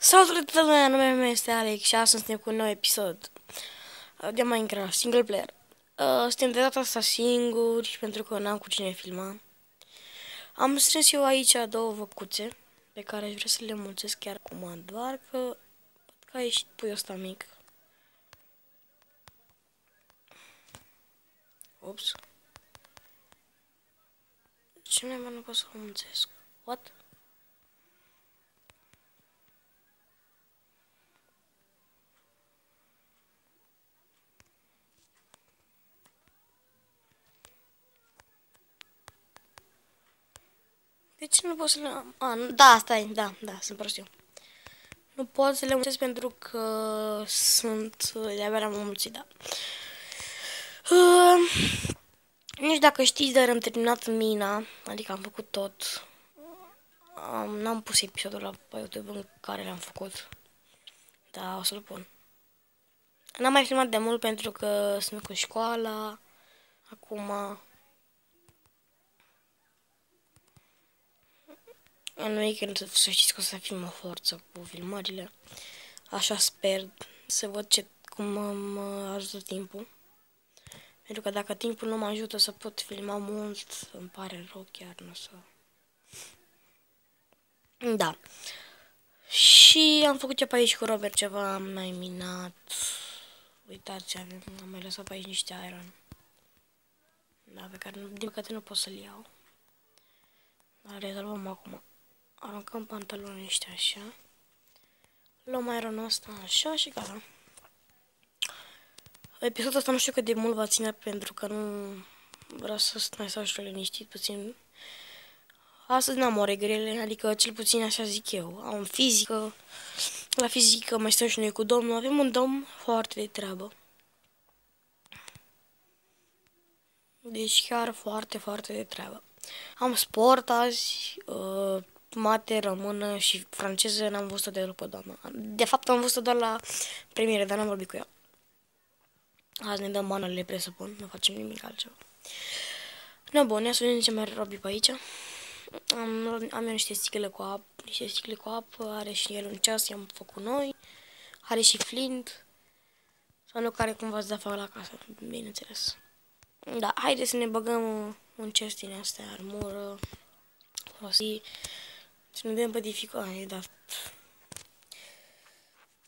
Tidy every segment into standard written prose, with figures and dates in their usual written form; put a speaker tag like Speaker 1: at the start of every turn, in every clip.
Speaker 1: Salutare toată lumea, numele meu este Alex și astăzi suntem cu un nou episod de Minecraft, single player. Suntem de data asta singuri pentru că n-am cu cine filma. Am strâns eu aici două văcuțe pe care aș vrea să le mulțesc chiar acum, doar că a ieșit puiul ăsta mic. Ups. Ce mai nu pot să o mulțesc? What? De ce nu pot să le... da, stai, da, sunt prost eu. Nu pot să le mulțesc pentru că sunt... de-abia le-am mulțit, da. Nici dacă știți, dar am terminat mina, adică am făcut tot. N-am pus episodul la pe YouTube în care l-am făcut, dar o să-l pun. N-am mai filmat de mult pentru că sunt cu școala, acum... În weekend să știți că o să fim o forță cu filmările. Așa sper să văd cum mă ajută timpul. Pentru că dacă timpul nu mă ajută să pot filma mult, îmi pare rău, chiar nu o să... Da. Și am făcut eu pe aici cu Robert ceva, am mai minat. Uitați ce avem, am mai lăsat pe aici niște iron. Da, pe care din păcate nu pot să-l iau. Dar rezolvăm acum. Aruncăm pantalonii ăștia așa. Luăm ironul ăsta așa și gata. Episodul ăsta nu știu cât de mult va ține pentru că nu vreau să mai stau și liniștit puțin. Astăzi n-am ore grele, adică cel puțin așa zic eu. Am fizică, la fizică mai stăm și noi cu domnul, avem un domn foarte de treabă. Deci chiar foarte, foarte de treabă. Am sport azi, mate, română și franceză, n-am văzut-o deloc pe doamna. De fapt am văzut-o doar la premiere, dar n-am vorbit cu ea. Azi ne dăm manualele, presupun, nu facem nimic altceva. No, bun, ia să vedem ce mai are Robi pe aici. Am eu niște sticle cu apă, are și el un ceas, i-am făcut noi. Are și flint. Sau nu, care cumva îți da fac la casă, bineînțeles. Da, haide să ne băgăm un chest din astea, armură. Să ne vedem pe dificultate, da.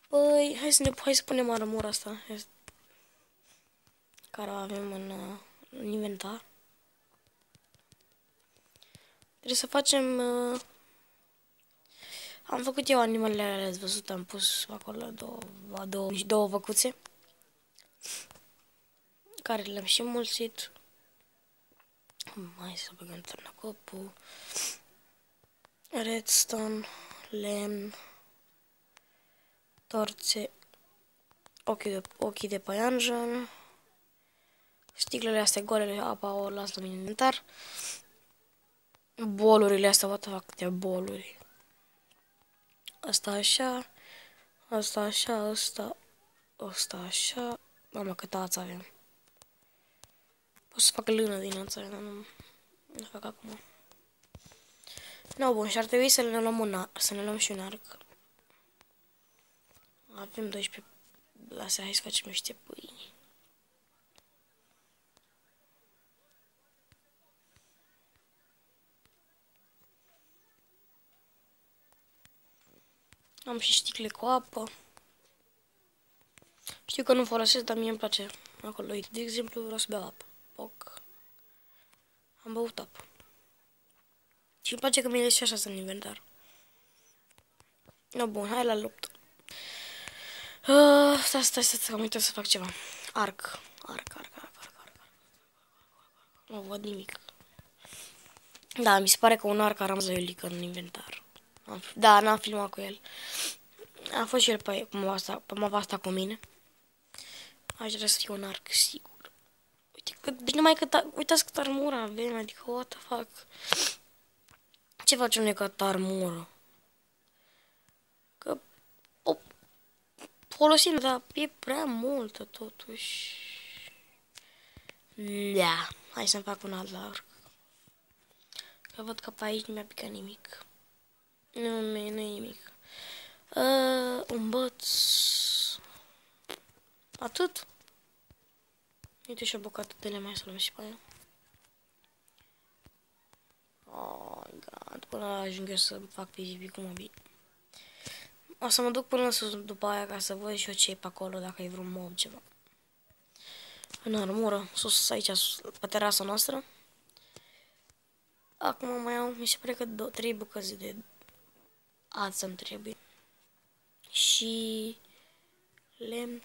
Speaker 1: Păi, hai să punem armura asta. Care o avem în inventar. Trebuie să facem... am făcut eu animalele alea, ați văzut, am pus acolo două văcuțe. Care le-am și mulțit. Hai să băgăm târnăcopul. Redstone, lemn, torțe, ochii de păianjen, sticlele astea goale, apa o las la mine inventar. Bolurile astea, what the fuck, câte boluri. Asta așa, asta așa, asta așa. Mamă, câtă ață avem. Pot să fac lână din ața, dar nu fac acum. No, bun, și ar trebui să ne luăm și un arc. Avem 12. Lasă, hai să facem niște pâini. Am și sticle cu apă. Știu că nu folosesc, dar mie îmi place acolo. Uite, de exemplu, vreau să beau apă. Poc. Am băut apă. Și îmi place că mi-e și așa în inventar. No, bun, hai la luptă. Stai, că am uitat să fac ceva. Arc. Nu văd nimic. Da, mi se pare că un arc a rămas zăiulică în inventar. Da, n-am filmat cu el. A fost și el pe mapa asta cu mine. Aș vrea să fie un arc, sigur. Uitați cât armură avem, adică what the fuck. Ce facem noi cu atâta armură? Că o folosim, dar e prea multă totuși. Da, hai să-mi fac un alt arc. Că văd că pe aici nu mi-a picat nimic. Nu e nimic. Un băț. Atât. Uite și o bucată de lemn, mai să luăm și pe aia. Oh, God. Până ajung eu să fac PvP cu mobil. O să mă duc până sus după aia ca să văd și eu ce e pe acolo, dacă e vreun mob ceva. În armură, sus aici, sus, pe terasa noastră. Acum mai am, mi se pare că 3 bucăți de ață îmi trebuie. Și lemn.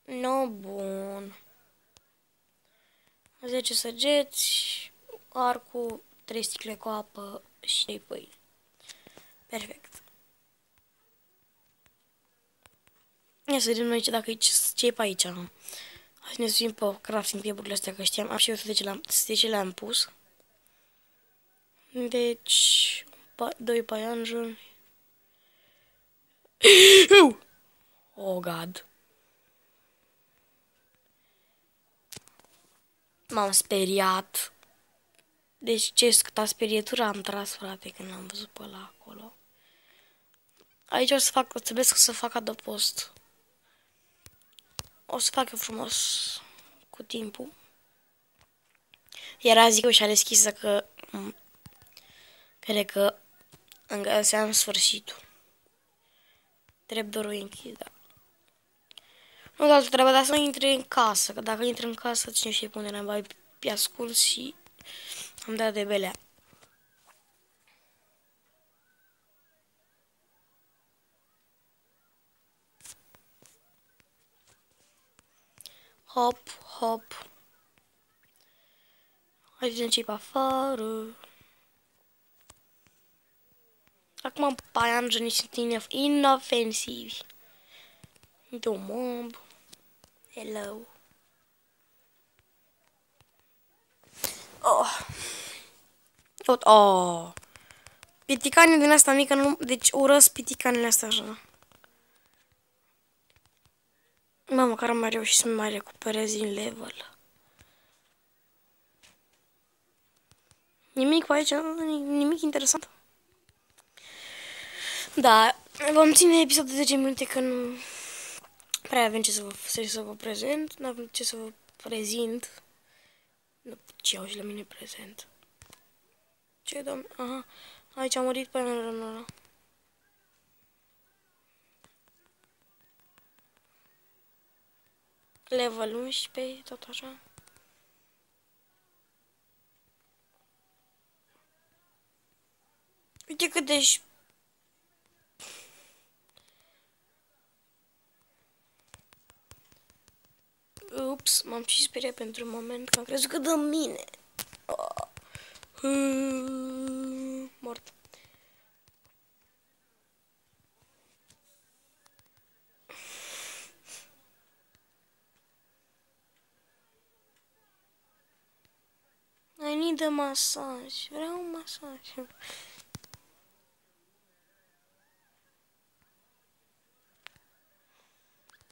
Speaker 1: No, bun. 10 săgeți, arcul, 3 sticle cu apă și 3 pâini. Perfect. Ia să vedem aici dacă e ce e pe aici. Hai să ne suim pe crafting table-urile astea, că știam. Am și eu de ce le-am pus. Deci, 2 paianjeni. Oh, God. M-am speriat. Deci ce câta sperietură am tras, frate, când l-am văzut pe ăla acolo. Aici o să trebuie să fac adăpost. O să fac eu frumos cu timpul. Era zic eu și-a deschisă că cred că înseamnă sfârșitul. Trapdoor-ul e închis, da. Nu de altă treabă, dar să nu intre în casă, că dacă intră în casă, cine știe pune ne-am pe ascult și am dat de belea. Hop, hop. Hai să vedem ce-i pe afară. Acum paianjenii sunt inofensivi. Uite un mob. Hello. Oh. Oh. Piticanii din asta mică, nu, deci urăsc piticanele astea așa. Mă, măcar am mai reușit să mai recuperez din level. Nimic pe aici, nimic interesant. Da, vom ține episodul de 10 minute că nu prea avem ce să vă prezint. Nu avem ce să vă prezint. Nu, ce au și la mine prezent. Ce, doamne? Aha, aici am murit pe ăla. Level 11, tot așa. Uite cât de... Ups, m-am și speriat pentru un moment că am crezut că dă mine. Mort. I need a masaj. Vreau un masaj.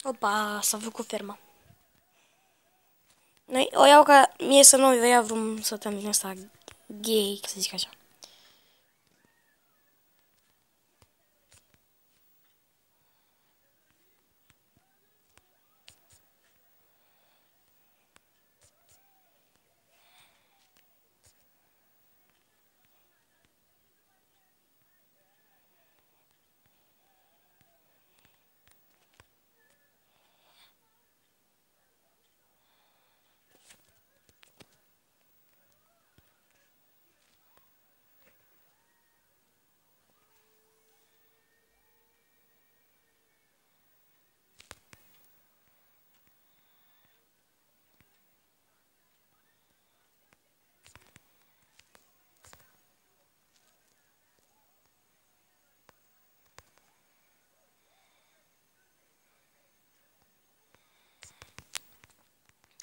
Speaker 1: Opa, s-a făcut ferma. Noi o iau ca mie să nu ia vreun sătean din ăsta gay, să zic așa.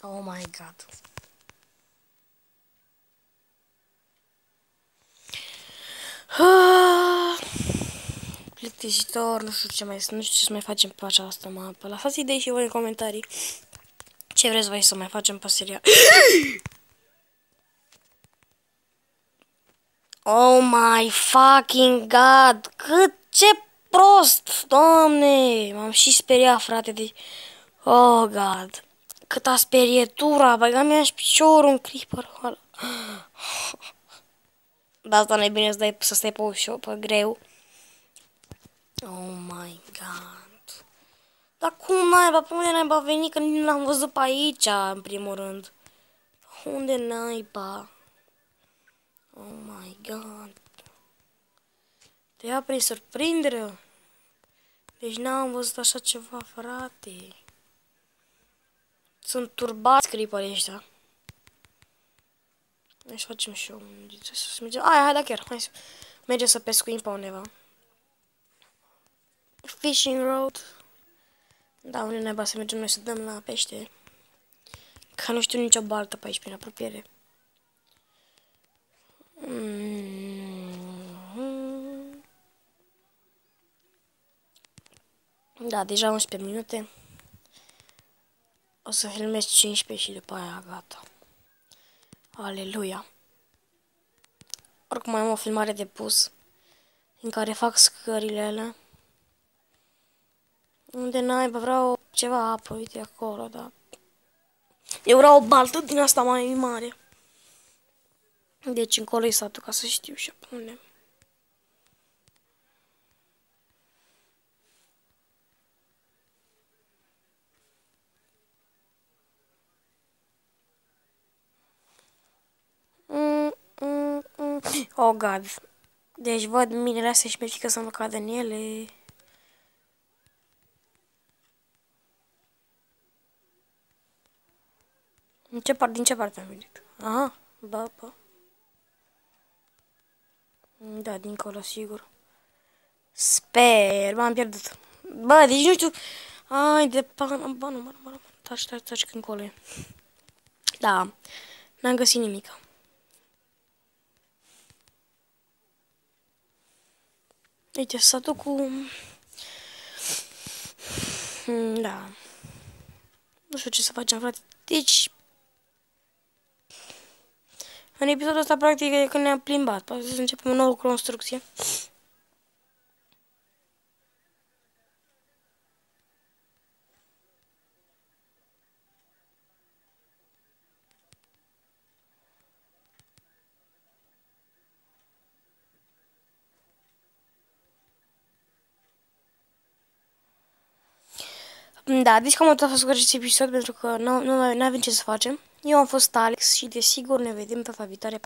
Speaker 1: Oh my god. Plictisitor, nu știu ce să mai facem pe această mapă. Lăsați idei și voi în comentarii. Ce vreți voi să mai facem pe serial? Oh my fucking god! Ce prost! Doamne! M-am și speriat, frate, de... Oh god! Câta sperietura! Băga mi-a și piciorul în creeper-ul ăla. De asta nu e bine să stai pe ușor, pe greu. Oh my god! Dar cum naiba? Pe unde naiba a venit? Că nu l-am văzut pe aici, în primul rând. Unde naiba? Oh my god! Te ia prin surprindere? Deci n-am văzut așa ceva, frate. Sunt turbați creeperii ăștia. Hai să facem și eu. Să mergem. Hai, da chiar. Hai să mergem să pescuim pe undeva. Fishing road. Da, unde naiba să mergem noi să dăm la pește. Că nu știu nicio baltă pe aici, prin apropiere. Da, deja 11 minute. O să filmez 15 și după aia gata. Aleluia. Oricum mai am o filmare de pus în care fac scările alea. Unde naiba, vreau ceva apă, uite acolo, da. Eu vreau o baltă din asta mai mare. Deci încolo e satul, ca să știu și pe unde. Oh, God. Deci văd minele astea și mi-e frică să mă cadă în ele. Din ce parte am venit? Aha, bă. Da, dincolo, sigur. Sper, m-am pierdut. Bă, deci nu știu. Ai, de pană, bă, nu. Taci când colo e. Da, n-am găsit nimic. Uite, satul cu... Da. Nu știu ce să facem, frate. Deci... În episodul ăsta, practic, e când ne-am plimbat. Poate să începem o nouă construcție. Da, deci cam atât a fost cu acest episod, pentru că nu avem ce să facem. Eu am fost Alex și desigur ne vedem data viitoare.